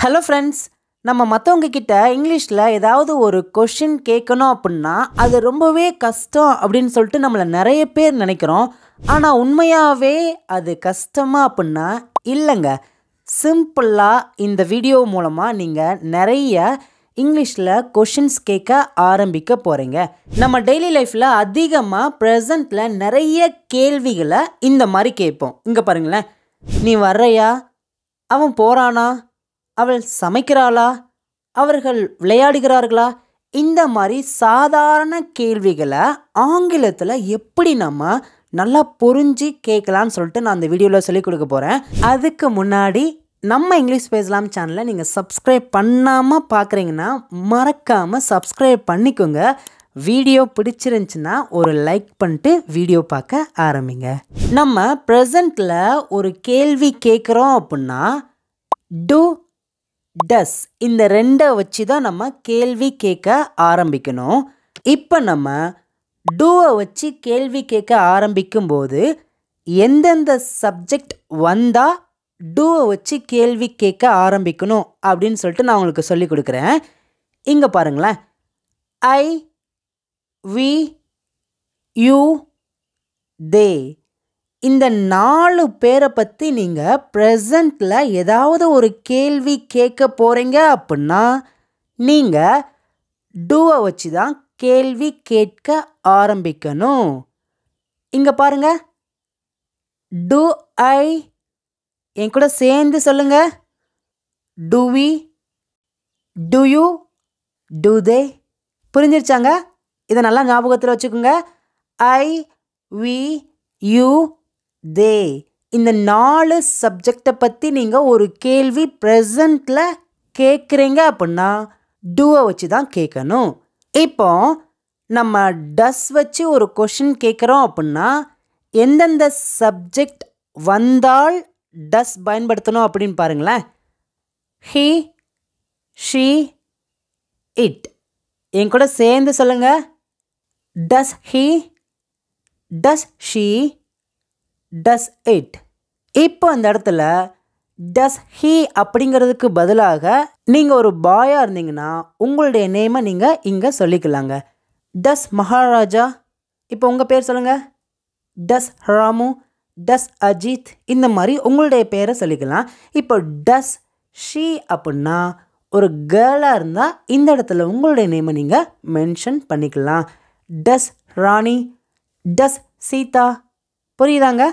Hello friends, நம்ம மற்றவங்க கிட்ட இங்கிலீஷில் ஏதாவது ஒரு கொஷின் கேட்கணும் அப்படின்னா அது ரொம்பவே கஷ்டம் அப்படின்னு சொல்லிட்டு நம்மளை நிறைய பேர் நினைக்கிறோம். ஆனால் உண்மையாகவே அது கஷ்டமா அப்படின்னா இல்லைங்க. சிம்பிளாக இந்த வீடியோ மூலமாக நீங்கள் நிறைய இங்கிலீஷில் கொஷின்ஸ் கேட்க ஆரம்பிக்க போகிறீங்க. நம்ம டெய்லி லைஃப்பில் அதிகமாக ப்ரெசண்ட்டில் நிறைய கேள்விகளை இந்த மாதிரி கேட்போம். இங்கே பாருங்களேன், நீ வர்றையா, அவன் போகிறானா, அவள் சமைக்கிறாளா, அவர்கள் விளையாடுகிறார்களா, இந்த மாதிரி சாதாரண கேள்விகளை ஆங்கிலத்தில் எப்படி நம்ம நல்லா புரிஞ்சு கேட்கலான்னு சொல்லிட்டு நான் அந்த வீடியோவில் சொல்லிக் கொடுக்க போகிறேன். அதுக்கு முன்னாடி நம்ம இங்கிலீஷ் பேசலாம் சேனலை நீங்கள் சப்ஸ்கிரைப் பண்ணாமல் பார்க்குறீங்கன்னா மறக்காமல் சப்ஸ்கிரைப் பண்ணிக்கோங்க. வீடியோ பிடிச்சிருந்துச்சுன்னா ஒரு லைக் பண்ணிட்டு வீடியோ பார்க்க ஆரம்பிங்க. நம்ம ப்ரெசண்ட்டில் ஒரு கேள்வி கேட்குறோம் அப்படின்னா டு, டஸ் இந்த ரெண்டை வச்சு தான் நம்ம கேள்வி கேட்க ஆரம்பிக்கணும். இப்போ நம்ம டூவை வச்சு கேள்வி கேட்க ஆரம்பிக்கும்போது எந்தெந்த சப்ஜெக்ட் வந்தால் டூவை வச்சு கேள்வி கேட்க ஆரம்பிக்கணும் அப்படின்னு சொல்லிட்டு நான் உங்களுக்கு சொல்லி கொடுக்குறேன். இங்கே பாருங்களேன், ஐ, வி, யூ, தே இந்த 4 பேரை பற்றி நீங்கள் ப்ரெசண்ட்டில் ஏதாவது ஒரு கேள்வி கேட்க போகிறீங்க அப்படின்னா நீங்கள் டூவை வச்சு தான் கேள்வி கேட்க ஆரம்பிக்கணும். இங்கே பாருங்க, டு ஐ, என் கூட சேர்ந்து சொல்லுங்க, do we, do you, do they. புரிஞ்சிருச்சாங்க? இதை நல்லா ஞாபகத்தில் வச்சுக்கோங்க. ஐ, வி, யூ, தே இந்த 4 சப்ஜெக்டை பற்றி நீங்கள் ஒரு கேள்வி ப்ரெசண்ட்டில் கேட்குறீங்க அப்படின்னா டூவை வச்சு தான் கேட்கணும். இப்போ நம்ம டஸ் வச்சு ஒரு கொஷின் கேட்குறோம் அப்படின்னா எந்தெந்த சப்ஜெக்ட் வந்தால் டஸ் பயன்படுத்தணும் அப்படின்னு பாருங்களேன். He, she, it. என் கூட சேர்ந்து சொல்லுங்க, does he, does she, does it. இப்போ அந்த இடத்துல டஸ் ஹீ அப்படிங்கிறதுக்கு பதிலாக நீங்கள் ஒரு பாயாக இருந்தீங்கன்னா உங்களுடைய நேமை நீங்கள் இங்கே சொல்லிக்கலாங்க. டஸ் மகாராஜா, இப்போ உங்கள் பேர் சொல்லுங்கள். டஸ் ராமு, டஸ் அஜித், இந்த மாதிரி உங்களுடைய பேரை சொல்லிக்கலாம். இப்போ டஸ் ஷீ அப்படின்னா ஒரு கேர்ளாக இருந்தால் இந்த இடத்துல உங்களுடைய நேமை நீங்கள் மென்ஷன் பண்ணிக்கலாம். டஸ் ராணி, டஸ் சீதா. புரியுதாங்க?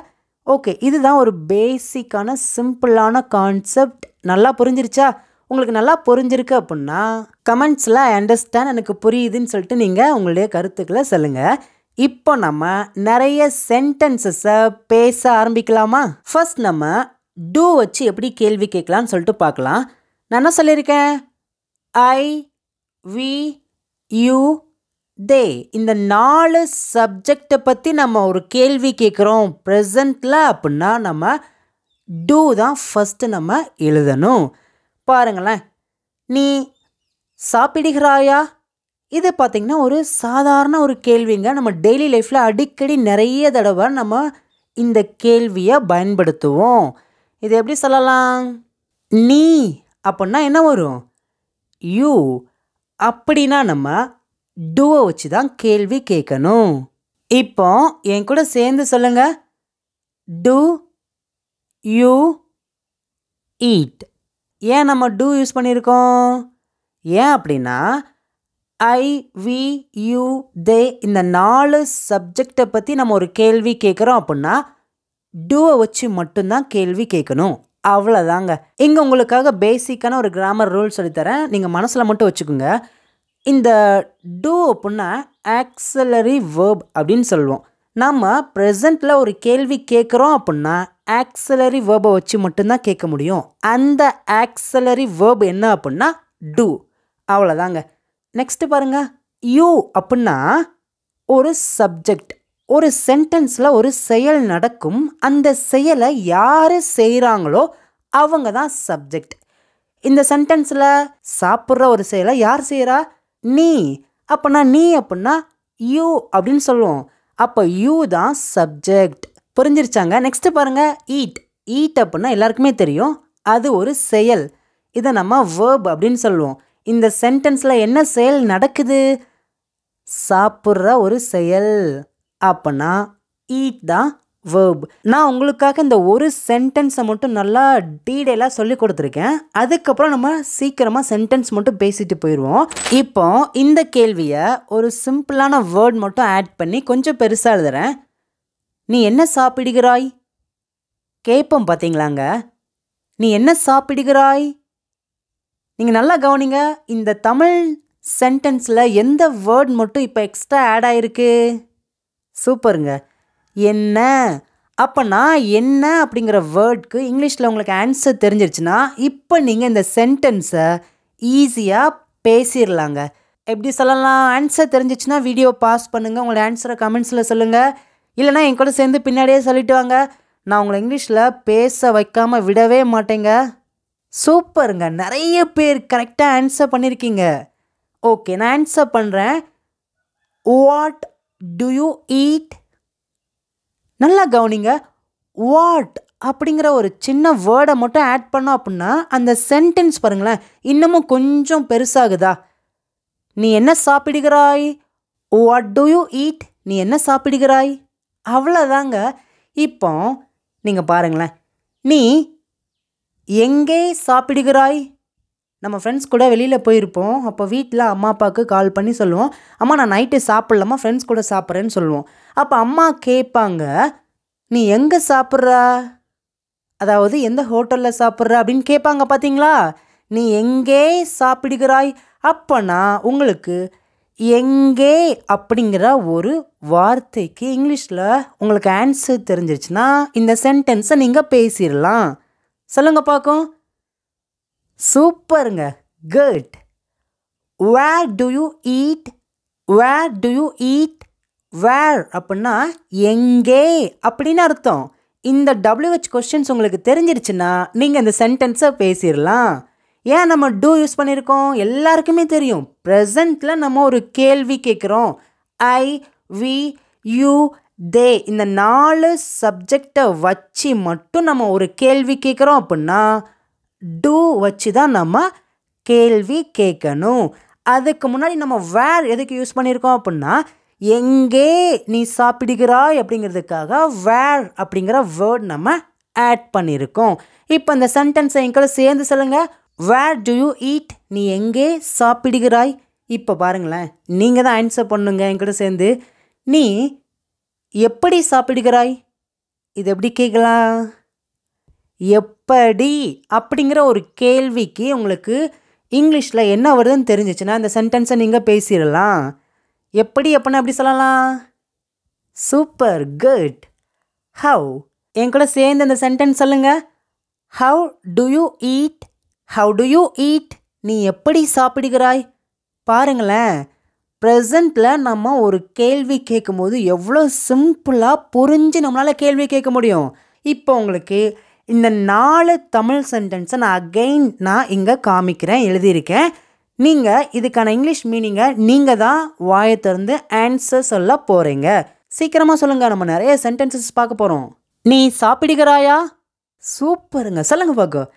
ஓகே, இதுதான் ஒரு பேசிக்கான சிம்பிளான கான்செப்ட். நல்லா புரிஞ்சிருச்சா? உங்களுக்கு நல்லா புரிஞ்சிருக்கு அப்படின்னா கமெண்ட்ஸில் ஐ அண்டர்ஸ்டாண்ட், எனக்கு புரியுதுன்னு சொல்லிட்டு நீங்கள் உங்களுடைய கருத்துக்களை சொல்லுங்கள். இப்போ நம்ம நிறைய சென்டென்சஸை பேச ஆரம்பிக்கலாமா? ஃபர்ஸ்ட் நம்ம டூ வச்சு எப்படி கேள்வி கேட்கலான்னு சொல்லிட்டு பார்க்கலாம். நான் என்ன சொல்லியிருக்கேன்? ஐ, வி, யூ, தே இந்த 4 சப்ஜெக்டை பற்றி நம்ம ஒரு கேள்வி கேட்குறோம் ப்ரெசண்ட்டில் அப்படின்னா நம்ம டூ தான் ஃபஸ்ட்டு நம்ம எழுதணும். பாருங்களேன், நீ சாப்பிடுகிறாயா, இது பார்த்திங்கன்னா ஒரு சாதாரண ஒரு கேள்விங்க. நம்ம டெய்லி லைஃப்பில் அடிக்கடி நிறைய தடவை நம்ம இந்த கேள்வியை பயன்படுத்துவோம். இது எப்படி சொல்லலாம்? நீ அப்படின்னா என்ன வரும்? யூ. அப்படின்னா நம்ம டூவை வச்சு தான் கேள்வி கேட்கணும். இப்போ என் கூட சேர்ந்து சொல்லுங்க, டு யூ ஈட். ஏன் நம்ம டூ யூஸ் பண்ணியிருக்கோம்? ஏன் அப்படின்னா ஐ, வி, யூ, தே இந்த 4 சப்ஜெக்டை பற்றி நம்ம ஒரு கேள்வி கேட்குறோம் அப்படின்னா டூவை வச்சு மட்டும்தான் கேள்வி கேட்கணும். அவ்வளோதாங்க. இங்கே உங்களுக்காக பேசிக்கான ஒரு கிராமர் ரூல் சொல்லித்தரேன், நீங்கள் மனசில் மட்டும் வச்சுக்கோங்க. இந்த டூ அப்படின்னா ஆக்ஸிலரி வேர்ப் அப்படின்னு சொல்லுவோம். நம்ம ப்ரெசண்ட்டில் ஒரு கேள்வி கேட்குறோம் அப்படின்னா ஆக்ஸிலரி வேர்பை வச்சு மட்டும்தான் கேட்க முடியும். அந்த ஆக்ஸிலரி வேர்ப் என்ன அப்படின்னா டூ. அவ்வளோதாங்க. நெக்ஸ்ட்டு பாருங்கள், யூ அப்படின்னா ஒரு சப்ஜெக்ட். ஒரு சென்டென்ஸில் ஒரு செயல் நடக்கும், அந்த செயலை யார் செய்கிறாங்களோ அவங்க தான் சப்ஜெக்ட். இந்த சென்டென்ஸில் சாப்பிட்ற ஒரு செயலை யார் செய்கிறா? நீ. அப்படின்னா நீ அப்படின்னா யூ அப்படின்னு சொல்லுவோம். அப்போ யூ தான் சப்ஜெக்ட். புரிஞ்சிருச்சாங்க? நெக்ஸ்ட்டு பாருங்கள், ஈட். ஈட் அப்படின்னா எல்லாருக்குமே தெரியும், அது ஒரு செயல். இதை நம்ம வேர்ப் அப்படின்னு சொல்லுவோம். இந்த சென்டென்ஸில் என்ன செயல் நடக்குது? சாப்பிட்ற ஒரு செயல். அப்போனா ஈட் தான் வேர்ப். நான் உங்களுக்காக இந்த ஒரு சென்டென்ஸை மட்டும் நல்லா டீடைலாக சொல்லி கொடுத்துருக்கேன். அதுக்கப்புறம் நம்ம சீக்கிரமாக சென்டென்ஸ் மட்டும் பேசிட்டு போயிடுவோம். இப்போ இந்த கேள்வியை ஒரு சிம்பிளான வேர்ட் மட்டும் ஆட் பண்ணி கொஞ்சம் பெருசாக எழுதுறேன். நீ என்ன சாப்பிடுகிறாய்? கேட்போம் பார்த்தீங்களாங்க. நீ என்ன சாப்பிடுகிறாய்? நீங்கள் நல்லா கவனிங்க. இந்த தமிழ் சென்டென்ஸில் எந்த வேர்ட் மட்டும் இப்போ எக்ஸ்ட்ரா ஆட் ஆகிருக்கு? சூப்பருங்க. என்ன. அப்போனா என்ன அப்படிங்கிற வேர்டுக்கு இங்கிலீஷில் உங்களுக்கு ஆன்சர் தெரிஞ்சிருச்சுன்னா இப்போ நீங்கள் இந்த சென்டென்ஸை ஈஸியாக பேசிடலாங்க. எப்படி சொல்லலாம்? ஆன்சர் தெரிஞ்சிச்சுன்னா வீடியோ பாஸ் பண்ணுங்கள், உங்களோட ஆன்சரை கமெண்ட்ஸில் சொல்லுங்கள். இல்லைனா என் கூட சேர்ந்து பின்னாடியே சொல்லிட்டு வாங்க. நான் உங்களை இங்கிலீஷில் பேச வைக்காமல் விடவே மாட்டேங்க. சூப்பருங்க. நிறைய பேர் கரெக்டாக ஆன்சர் பண்ணியிருக்கீங்க. ஓகே, நான் ஆன்சர் பண்ணுறேன். What do you eat? நல்லா கவனிங்க. வாட் அப்படிங்கிற ஒரு சின்ன வேர்டை மட்டும் ஆட் பண்ணோம் அப்படின்னா அந்த சென்டென்ஸ் பாருங்களேன் இன்னமும் கொஞ்சம் பெருசாகுதா? நீ என்ன சாப்பிடுகிறாய்? What do you eat? நீ என்ன சாப்பிடுகிறாய்? அவ்வளோதாங்க. இப்போ நீங்கள் பாருங்களேன். நீ எங்கே சாப்பிடுகிறாய்? நம்ம ஃப்ரெண்ட்ஸ் கூட வெளியில் போயிருப்போம். அப்போ வீட்டில் அம்மா அப்பாவுக்கு கால் பண்ணி சொல்லுவோம், அம்மா நான் நைட்டு சாப்பிட்லாமா, ஃப்ரெண்ட்ஸ் கூட சாப்பிட்றேன்னு சொல்லுவோம். அப்போ அம்மா கேட்பாங்க, நீ எங்கே சாப்பிட்ற, அதாவது எந்த ஹோட்டலில் சாப்பிட்ற அப்படின்னு கேட்பாங்க பார்த்தீங்களா? நீ எங்கே சாப்பிடுகிறாய்? அப்போனா உங்களுக்கு எங்கே அப்படிங்கிற ஒரு வார்த்தைக்கு இங்கிலீஷில் உங்களுக்கு ஆன்சர் தெரிஞ்சிருச்சுன்னா இந்த சென்டென்ஸை நீங்கள் பேசிடலாம். சொல்லுங்க பார்க்கும். சூப்பருங்க. Good. Where do you eat? Where do you eat? Where அப்படின்னா எங்கே அப்படின்னு அர்த்தம். இந்த WH கொஸ்டின்ஸ் உங்களுக்கு தெரிஞ்சிருச்சுன்னா நீங்கள் இந்த சென்டென்ஸை பேசிடலாம். ஏன் நம்ம டூ யூஸ் பண்ணியிருக்கோம்? எல்லாருக்குமே தெரியும். ப்ரெசண்ட்டில் நம்ம ஒரு கேள்வி கேட்குறோம். ஐ, வி, யூ, தே இந்த 4 சப்ஜெக்டை வச்சு மட்டும் நம்ம ஒரு கேள்வி கேட்குறோம் அப்படின்னா டூ வச்சு தான் நம்ம கேள்வி கேட்கணும். அதுக்கு முன்னாடி நம்ம வேர் எதுக்கு யூஸ் பண்ணியிருக்கோம் அப்படின்னா எங்கே நீ சாப்பிடுகிறாய் அப்படிங்கிறதுக்காக வேர் அப்படிங்கிற வேர்ட் நம்ம ஆட் பண்ணியிருக்கோம். இப்போ இந்த சென்டென்ஸை என் கூட சேர்ந்து சொல்லுங்கள். Where do you eat? நீ எங்கே சாப்பிடுகிறாய்? இப்போ பாருங்களேன், நீங்கள் தான் ஆன்சர் பண்ணுங்க என் கூட சேர்ந்து. நீ எப்படி சாப்பிடுகிறாய்? இது எப்படி கேட்கலாம்? எப்படி அப்படிங்கிற ஒரு கேள்விக்கு உங்களுக்கு இங்கிலீஷில் என்ன வருதுன்னு தெரிஞ்சிச்சுன்னா இந்த சென்டென்ஸை நீங்கள் பேசிடலாம். எப்படி எப்படின்னா எப்படி சொல்லலாம்? Super, good. ஹவ். என் கூட சேர்ந்து அந்த சென்டென்ஸ் சொல்லுங்கள். How do you eat? How do you eat? நீ எப்படி சாப்பிடுகிறாய்? பாருங்களேன், ப்ரெசண்ட்டில் நம்ம ஒரு கேள்வி கேட்கும்போது எவ்வளோ சிம்பிளாக புரிஞ்சு நம்மளால் கேள்வி கேட்க முடியும். இப்போ உங்களுக்கு இந்த 4 தமிழ் சென்டென்ஸை நான் இங்கே காமிக்கிறேன், எழுதியிருக்கேன். நீங்கள் இதுக்கான இங்கிலீஷ் மீனிங்கை நீங்கள் தான் வாயை திறந்து ஆன்சர் சொல்ல போகிறீங்க. சீக்கிரமாக சொல்லுங்கள், நம்ம நிறைய சென்டென்சஸ் பார்க்க போகிறோம். நீ சாப்பிடுகிறாயா? சூப்பருங்க. சொல்லுங்க பார்க்க.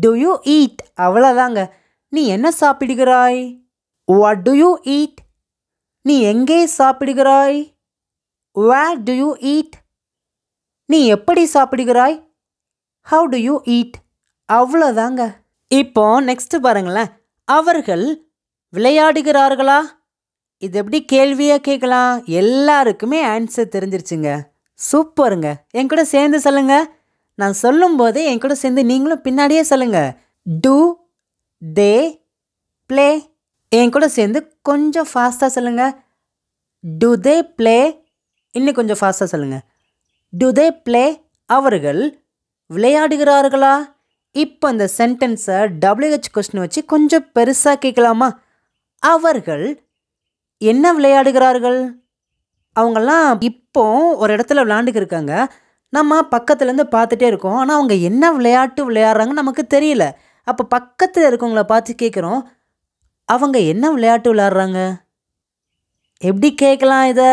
Do you eat? அவ்வளோதாங்க. நீ என்ன சாப்பிடுகிறாய்? What do you eat? நீ எங்கே சாப்பிடுகிறாய்? Where do you eat? நீ எப்படி சாப்பிடுகிறாய்? How do you eat? அவ்வளோதாங்க. இப்போ நெக்ஸ்ட்டு பாருங்களேன். அவர்கள் விளையாடுகிறார்களா? இது எப்படி கேள்வியாக கேட்கலாம்? எல்லாருக்குமே ஆன்சர் தெரிஞ்சிருச்சுங்க. சூப்பருங்க. என் கூட சேர்ந்து சொல்லுங்கள். நான் சொல்லும்போதே என் கூட சேர்ந்து நீங்களும் பின்னாடியே சொல்லுங்கள். To they play? என் கூட சேர்ந்து கொஞ்சம் ஃபாஸ்ட்டாக சொல்லுங்கள். To they play? இன்னும் கொஞ்சம் ஃபாஸ்ட்டாக சொல்லுங்கள். To they play? அவர்கள் விளையாடுகிறார்களா? இப்போ இந்த சென்டென்ஸை WH கொஸ்டின் வச்சு கொஞ்சம் பெருசாக கேட்கலாமா? அவர்கள் என்ன விளையாடுகிறார்கள்? அவங்கெல்லாம் இப்போ ஒரு இடத்துல விளையாண்டுக்கு இருக்காங்க. நம்ம பக்கத்துலேருந்து பார்த்துட்டே இருக்கோம். ஆனால் அவங்க என்ன விளையாட்டு விளையாடுறாங்கன்னு நமக்கு தெரியல. அப்போ பக்கத்தில் இருக்கவங்கள பார்த்து கேட்குறோம், அவங்க என்ன விளையாட்டு விளையாடுறாங்க? எப்படி கேட்கலாம் இதை?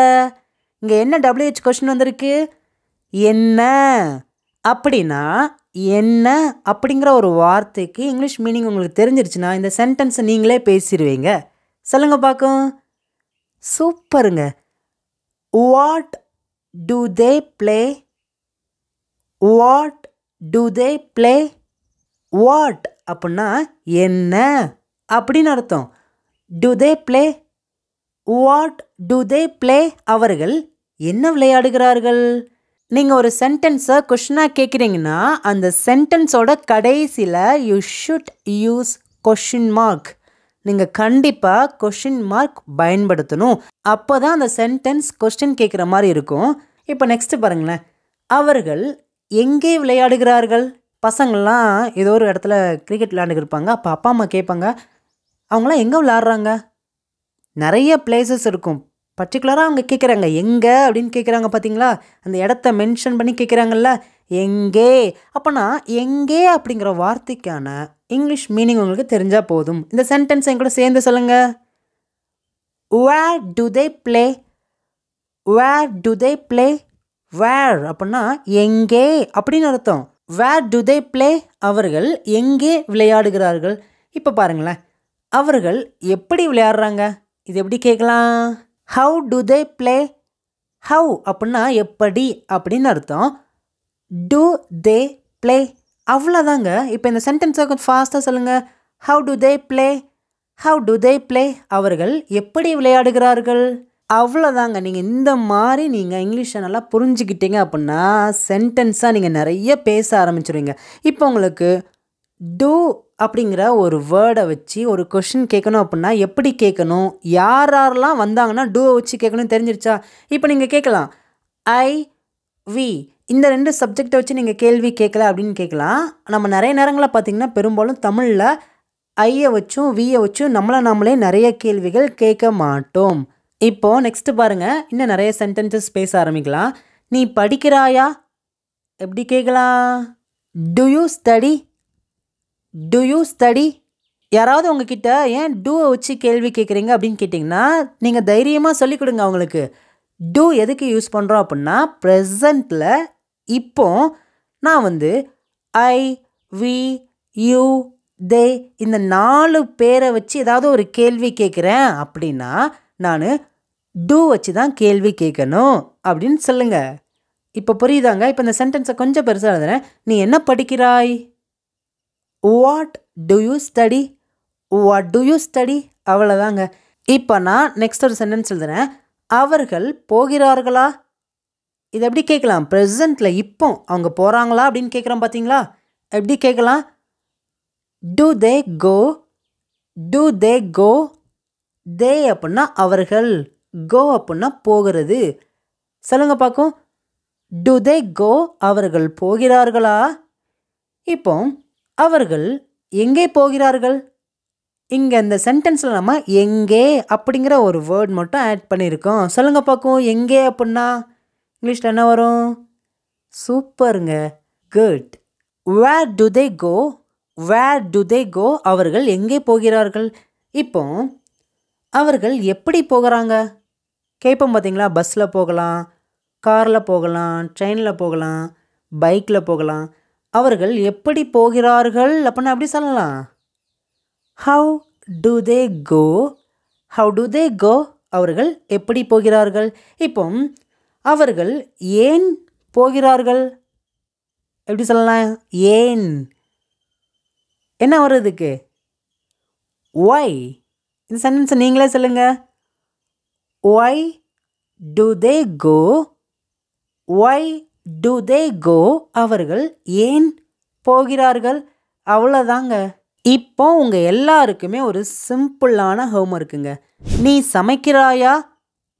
இங்கே என்ன WH கொஸ்டின் வந்திருக்கு? என்ன அப்படின்னா என்ன அப்படிங்கிற ஒரு வார்த்தைக்கு இங்கிலீஷ் மீனிங் உங்களுக்கு தெரிஞ்சிருச்சுன்னா இந்த சென்டென்ஸை நீங்களே பேசிடுவீங்க. சொல்லுங்க பார்க்கும். சூப்பருங்க. What to they play? What to they play? What அப்படின்னா என்ன அப்படின்னு அர்த்தம். To they play? What to they play? அவர்கள் என்ன விளையாடுகிறார்கள்? நீங்கள் ஒரு சென்டென்ஸை கொஷினாக கேட்குறீங்கன்னா அந்த சென்டென்ஸோட கடைசியில் you should use question mark. நீங்கள் கண்டிப்பாக கொஷின் மார்க் பயன்படுத்தணும். அப்போ தான் அந்த சென்டென்ஸ் கொஸ்டின் கேட்குற மாதிரி இருக்கும். இப்போ நெக்ஸ்ட்டு பாருங்களேன். அவர்கள் எங்கே விளையாடுகிறார்கள்? பசங்கள்லாம் ஏதோ ஒரு இடத்துல கிரிக்கெட் விளையாண்டுக்கிருப்பாங்க. அப்போ அப்பா அம்மா கேட்பாங்க, அவங்களாம் எங்கே விளையாடுறாங்க? நிறைய பிளேசஸ் இருக்கும். பர்டிகுலராக அவங்க கேட்குறாங்க எங்கே அப்படின்னு கேட்குறாங்க பார்த்தீங்களா? அந்த இடத்த மென்ஷன் பண்ணி கேட்குறாங்கல்ல, எங்கே. அப்போனா எங்கே அப்படிங்கிற வார்த்தைக்கான இங்கிலீஷ் மீனிங் உங்களுக்கு தெரிஞ்சால் போதும். இந்த சென்டென்ஸ் என் கூட சேர்ந்து சொல்லுங்கள். Where do they play? Where do they play? Where அப்படின்னா எங்கே அப்படின்னு அர்த்தம். Where do they play? அவர்கள் எங்கே விளையாடுகிறார்கள்? இப்போ பாருங்களேன், அவர்கள் எப்படி விளையாடுறாங்க? இது எப்படி கேட்கலாம்? How do they play? How அப்படின்னா எப்படி அப்படின்னு அர்த்தம். To they play? அவ்வளோதாங்க. இப்போ இந்த சென்டென்ஸை கொஞ்சம் ஃபாஸ்ட்டாக சொல்லுங்கள். How do they play? How do they play? அவர்கள் எப்படி விளையாடுகிறார்கள்? அவ்வளோதாங்க. நீங்கள் இந்த மாதிரி நீங்கள் இங்கிலீஷை நல்லா புரிஞ்சுக்கிட்டீங்க அப்படின்னா சென்டென்ஸாக நீங்கள் நிறைய பேச ஆரம்பிச்சிடுவீங்க. இப்போ உங்களுக்கு டூ அப்படிங்கிற ஒரு வேர்டை வச்சு ஒரு கொஷின் கேட்கணும் அப்படின்னா எப்படி கேட்கணும், யாரெல்லாம் வந்தாங்கன்னா டூவை வச்சு கேட்கணும் தெரிஞ்சிருச்சா? இப்போ நீங்கள் கேட்கலாம் ஐ வி, இந்த 2 சப்ஜெக்டை வச்சு நீங்கள் கேள்வி கேட்கல அப்படின்னு கேட்கலாம். நம்ம நிறைய நேரங்களில் பார்த்திங்கன்னா பெரும்பாலும் தமிழில் ஐயை வச்சும் வியை வச்சும் நம்மளே நிறைய கேள்விகள் கேட்க மாட்டோம். இப்போது நெக்ஸ்ட்டு பாருங்கள், இன்னும் நிறைய சென்டென்சஸ் பேச ஆரம்பிக்கலாம். நீ படிக்கிறாயா? எப்படி கேட்கலாம்? To you study? To you study? யாராவது உங்ககிட்ட ஏன் டூவை வச்சு கேள்வி கேட்குறீங்க அப்படின்னு கேட்டிங்கன்னா நீங்கள் தைரியமாக சொல்லிக் கொடுங்க அவங்களுக்கு. டூ எதுக்கு யூஸ் பண்ணுறோம் அப்படின்னா ப்ரெசண்ட்டில் இப்போ நான் ஐ வி யூ தே இந்த 4 பேரை வச்சு ஏதாவது ஒரு கேள்வி கேட்குறேன் அப்படின்னா நான் டூ வச்சு தான் கேள்வி கேட்கணும் அப்படின்னு சொல்லுங்க. இப்போ புரியுதாங்க? இப்போ இந்த சென்டென்ஸை கொஞ்சம் பெருசாக எழுதுறேன். நீ என்ன படிக்கிறாய்? What do you study? What do you study? அவ்வளோதாங்க. இப்போ நான் நெக்ஸ்ட் ஒரு சென்டென்ஸ் எழுதுறேன். அவர்கள் போகிறார்களா? இது எப்படி கேட்கலாம்? ப்ரெசண்ட்டில் இப்போ அவங்க போகிறாங்களா அப்படின்னு கேட்குறோம் பார்த்தீங்களா? எப்படி கேட்கலாம்? To they go? To they கோ? தே அப்படின்னா அவர்கள், கோ அப்படின்னா போகிறது. சொல்லுங்க பார்க்கும். To they go? அவர்கள் போகிறார்களா? இப்போ அவர்கள் எங்கே போகிறார்கள்? இங்கே இந்த சென்டென்ஸில் நம்ம எங்கே அப்படிங்கிற ஒரு வேர்ட் மட்டும் ஆட் பண்ணியிருக்கோம். சொல்லுங்க பார்க்கும். எங்கே அப்படின்னா இங்கிலீஷில் என்ன வரும்? சூப்பருங்க, good. Where do they go? Where do they go? அவர்கள் எங்கே போகிறார்கள்? இப்போ அவர்கள் எப்படி போகிறாங்க கேட்போம் பார்த்தீங்களா? பஸ்ஸில் போகலாம், காரில் போகலாம், ட்ரெயினில் போகலாம், பைக்கில் போகலாம். அவர்கள் எப்படி போகிறார்கள் அப்படின்னா எப்படி சொல்லலாம்? How do they go? How do they go? அவர்கள் எப்படி போகிறார்கள்? இப்போ அவர்கள் ஏன் போகிறார்கள்? எப்படி சொல்லலாம்? ஏன். என்ன வருதுக்கு? ஒய். இந்த சென்டென்ஸை நீங்களே சொல்லுங்கள். Why do they go? Why do they go? அவர்கள் ஏன் போகிறார்கள்? அவ்வளோதாங்க. இப்போ உங்கள் எல்லாருக்குமே ஒரு சிம்பிளான ஹோம்ஒர்க்குங்க. நீ சமைக்கிறாயா?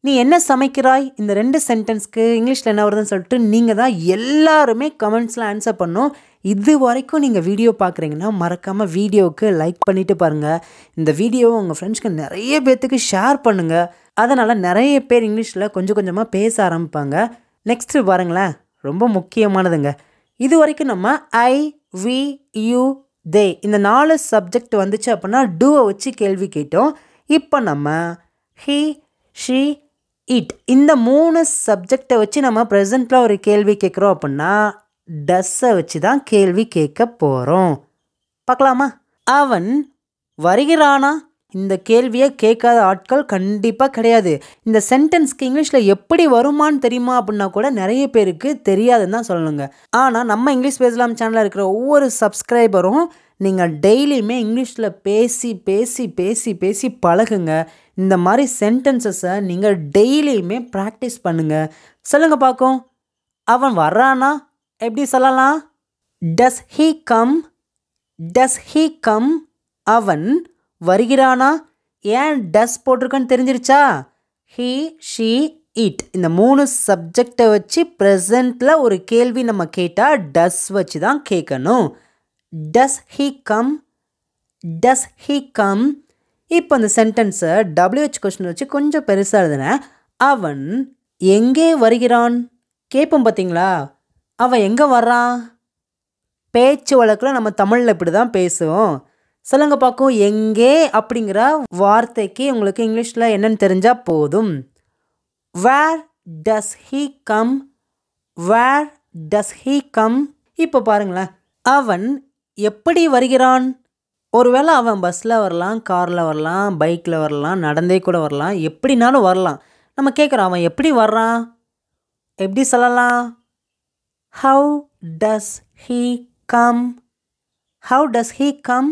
நீ என்ன சமைக்கிறாய்? இந்த 2 சென்டென்ஸ்க்கு இங்கிலீஷில் என்ன வருதுன்னு சொல்லிட்டு நீங்கள் தான் எல்லாருமே கமெண்ட்ஸில் ஆன்சர் பண்ணணும். இது வரைக்கும் நீங்கள் வீடியோ பார்க்குறீங்கன்னா மறக்காமல் வீடியோவுக்கு லைக் பண்ணிவிட்டு பாருங்கள். இந்த வீடியோவை உங்கள் ஃப்ரெண்ட்ஸ்க்கு நிறைய பேர்த்துக்கு ஷேர் பண்ணுங்கள். அதனால் நிறைய பேர் இங்கிலீஷில் கொஞ்சம் கொஞ்சமாக பேச ஆரம்பிப்பாங்க. நெக்ஸ்ட்டு பாருங்களேன், ரொம்ப முக்கியமானதுங்க. இது வரைக்கும் நம்ம ஐ வி யூ தே இந்த 4 சப்ஜெக்ட் வந்துச்சு அப்படின்னா டூவை வச்சு கேள்வி கேட்டோம். இப்போ நம்ம ஹி ஷி இட் இந்த 3 சப்ஜெக்டை வச்சு நம்ம ப்ரெசண்ட்டில் ஒரு கேள்வி கேட்குறோம் அப்படின்னா டஸ்ஸை வச்சு தான் கேள்வி கேட்க போகிறோம். பார்க்கலாமா? அவன் வருகிறானா? இந்த கேள்வியை கேட்காத ஆட்கள் கண்டிப்பாக கிடையாது. இந்த சென்டென்ஸ்க்கு இங்கிலீஷில் எப்படி வருமானு தெரியுமா அப்படின்னா கூட நிறைய பேருக்கு தெரியாதுன்னு தான் சொல்லணுங்க. ஆனால் நம்ம இங்கிலீஷ் பேசலாம் சேனலில் இருக்கிற ஒவ்வொரு சப்ஸ்கிரைபரும் நீங்கள் டெய்லியுமே இங்கிலீஷில் பேசி பேசி பேசி பேசி பழகுங்க. இந்த மாதிரி சென்டென்சஸை நீங்கள் டெய்லியுமே ப்ராக்டிஸ் பண்ணுங்கள். சொல்லுங்கள் பார்க்கும். அவன் வர்றானா எப்படி சொல்லலாம்? டஸ் he come? Does he come? அவன் வருகிறானா? ஏன் டஸ் போட்டிருக்கன்னு தெரிஞ்சிருச்சா? ஹீ, ஷீ, இட் இந்த 3 சப்ஜெக்டை வச்சு ப்ரெசண்ட்டில் ஒரு கேள்வி நம்ம கேட்டால் டஸ் வச்சு தான் கேட்கணும். டஸ் he come? Does he come? இப்போ அந்த சென்டென்ஸை WH கொஸ்டின் வச்சு கொஞ்சம் பெருசாக எழுதுனேன். அவன் எங்கே வருகிறான் கேட்போம் பார்த்தீங்களா? அவன் எங்கே வர்றான்? பேச்சு வழக்கில் நம்ம தமிழில் இப்படி தான் பேசுவோம். சொல்லுங்க பார்க்கும். எங்கே அப்படிங்கிற வார்த்தைக்கு உங்களுக்கு இங்கிலீஷில் என்னன்னு தெரிஞ்சால் போதும். Where does he come? Where does he come? இப்போ பாருங்களேன். அவன் எப்படி வருகிறான்? ஒருவேளை அவன் பஸ்ஸில் வரலாம், காரில் வரலாம், பைக்கில் வரலாம், நடந்தே கூட வரலாம், எப்படினாலும் வரலாம். நம்ம கேட்குறோம் அவன் எப்படி வர்றான்? எப்படி சொல்லலாம்? How does he come? How does he come?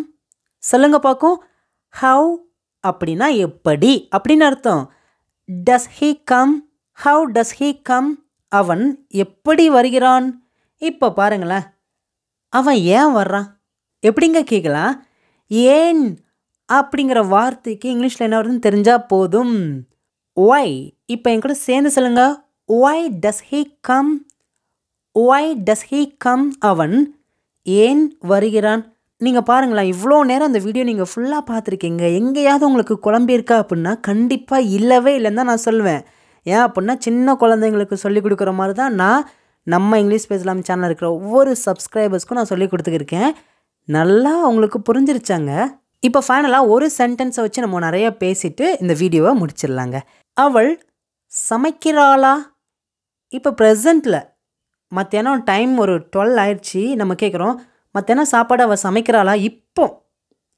சொல்லுங்க பார்க்கும். ஹவு அப்படின்னா எப்படி அப்படின்னு அர்த்தம். டஸ் he come? How does he come? அவன் எப்படி வருகிறான்? இப்போ பாருங்களேன். அவன் ஏன் வர்றான் எப்படிங்க கேட்கலாம்? ஏன் அப்படிங்கிற வார்த்தைக்கு இங்கிலீஷில் என்ன வருதுன்னு தெரிஞ்சால் போதும். ஒய். இப்போ என் கூட சேர்ந்து சொல்லுங்க. Why does he come? Why does he come? அவன் ஏன் வருகிறான்? நீங்கள் பாருங்களேன், இவ்வளோ நேரம் அந்த வீடியோ நீங்கள் ஃபுல்லாக பார்த்துருக்கீங்க. எங்கேயாவது உங்களுக்கு குழம்பியிருக்கா அப்படின்னா கண்டிப்பாக இல்லவே இல்லைன்னு தான் நான் சொல்லுவேன். ஏன் அப்படின்னா சின்ன குழந்தைங்களுக்கு சொல்லிக் கொடுக்குற மாதிரி தான் நம்ம இங்கிலீஷ் பேசலாம் சேனல் இருக்கிற ஒவ்வொரு சப்ஸ்கிரைபர்ஸ்க்கும் நான் சொல்லி கொடுத்துருக்கேன். நல்லா உங்களுக்கு புரிஞ்சிருச்சாங்க. இப்போ ஃபைனலாக ஒரு சென்டென்ஸை வச்சு நம்ம நிறையா பேசிட்டு இந்த வீடியோவை முடிச்சிடலாங்க. அவள் சமைக்கிறாளா? இப்போ ப்ரெசண்ட்டில் மத்தியானம் டைம் ஒரு 12 ஆயிடுச்சு. நம்ம கேட்குறோம் மத்தியானம் சாப்பாடு அவள் சமைக்கிறாளா?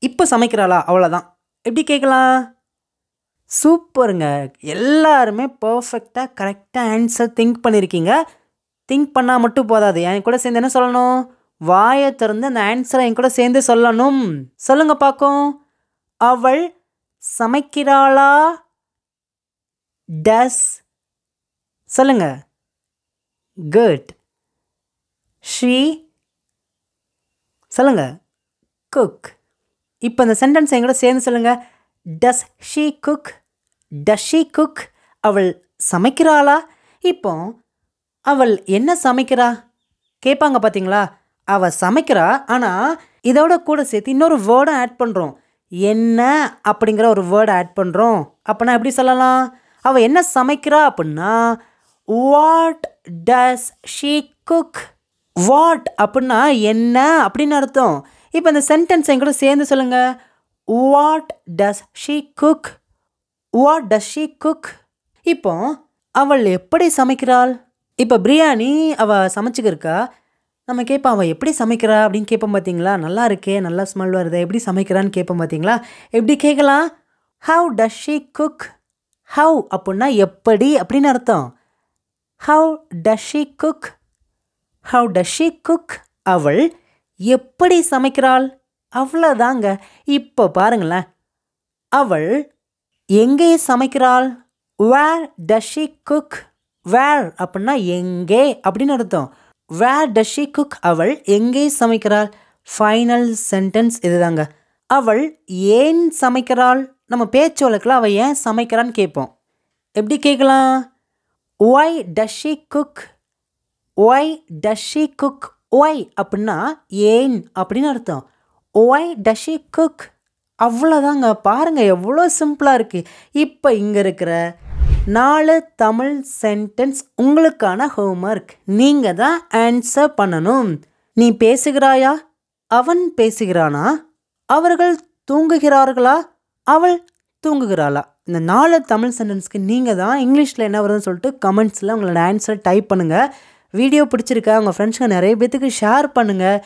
இப்போ சமைக்கிறாளா? அவ்வளோதான். எப்படி கேட்கலாம்? சூப்பருங்க. எல்லாருமே பர்ஃபெக்டாக கரெக்டாக ஆன்சர் திங்க் பண்ணியிருக்கீங்க. திங்க் பண்ணால் மட்டும் போதாது. என் கூட சேர்ந்து என்ன சொல்லணும்? வாயை திறந்து அந்த ஆன்சரை என் கூட சேர்ந்து சொல்லணும். சொல்லுங்க பார்க்கும். அவள் சமைக்கிறாளா? டஸ். சொல்லுங்க. குட். ஷீ. சொல்லுங்க. குக். இப்போ இந்த சென்டென்ஸ் என் கூட சேர்ந்து சொல்லுங்க. டஸ் she cook? Does she cook? அவள் சமைக்கிறாளா? இப்போ அவள் என்ன சமைக்கிறா கேட்பாங்க பார்த்தீங்களா? அவள் சமைக்கிறா. ஆனால் இதோட கூட சேர்த்து இன்னொரு வேர்டை ஆட் பண்ணுறோம். என்ன அப்படிங்கிற ஒரு வேர்டை ஆட் பண்ணுறோம். அப்போனா எப்படி சொல்லலாம்? அவள் என்ன சமைக்கிறா அப்படின்னா what does she cook? What அப்படின்னா என்ன அப்படின்னு அர்த்தம். இப்போ இந்த சென்டென்ஸ் என் கூட சேர்ந்து சொல்லுங்க. What does she cook? What does she cook? இப்போ அவள் எப்படி சமைக்கிறாள்? இப்போ பிரியாணி அவள் சமைச்சிக்கிருக்கா. நம்ம கேட்போம் அவள் எப்படி சமைக்கிறா அப்படின்னு கேட்போம் பார்த்தீங்களா? நல்லா இருக்கே, நல்லா ஸ்மெல் வருது, எப்படி சமைக்கிறான்னு கேட்போம் பார்த்தீங்களா? எப்படி கேட்கலாம்? How does she cook? How அப்படின்னா எப்படி அப்படின்னு அர்த்தம். How does she cook? How does she cook? அவள் எப்படி சமைக்கிறாள்? அவ்வளோதாங்க. இப்போ பாருங்களேன். அவள் எங்கே சமைக்கிறாள்? வேர் டஸ் ஷீ குக்? வேர் அப்படின்னா எங்கே அப்படின்னு அர்த்தம். வேர் டஸ் ஷீ குக்? அவள் எங்கே சமைக்கிறாள்? ஃபைனல் சென்டென்ஸ் இதுதாங்க. அவள் ஏன் சமைக்கிறாள்? நம்ம பேச்சு வழக்கில் அவள் ஏன் சமைக்கிறான்னு கேட்போம். எப்படி கேட்கலாம்? Why does she cook? Why does she cook? Why அப்படின்னா ஏன் அப்படின்னு அர்த்தம். Why does she cook? அவ்வளோதாங்க. பாருங்கள் எவ்வளோ சிம்பிளாக இருக்குது. இப்போ இங்கே இருக்கிற 4 தமிழ் சென்டென்ஸ் உங்களுக்கான ஹோம்ஒர்க். நீங்கள் தான் ஆன்சர் பண்ணணும். நீ பேசுகிறாயா? அவன் பேசுகிறானா? அவர்கள் தூங்குகிறார்களா? அவள் தூங்குகிறாளா? இந்த 4 தமிழ் சென்டென்ஸ்க்கு நீங்கள் தான் இங்கிலீஷில் என்ன வருதுன்னு சொல்லிட்டு கமெண்ட்ஸில் உங்களோட ஆன்சர் டைப் பண்ணுங்கள். வீடியோ பிடிச்சிருக்கா உங்கள் ஃப்ரெண்ட்ஸ்க்கு நிறைய பேத்துக்கு ஷேர் பண்ணுங்கள்.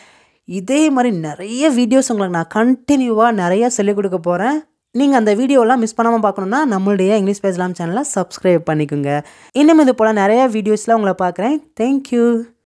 இதே மாதிரி நிறைய வீடியோஸ் உங்களுக்கு நான் கண்டினியூவாக நிறைய சொல்லிக் கொடுக்க போகிறேன். நீங்கள் அந்த வீடியோலாம் மிஸ் பண்ணாமல் பார்க்கணுன்னா நம்மளுடைய இங்கிலீஷ் பேசலாம் சேனலை சப்ஸ்கிரைப் பண்ணிக்கோங்க. இன்னும் இது போல் நிறைய வீடியோஸில் உங்களை பார்க்குறேன். தேங்க்யூ.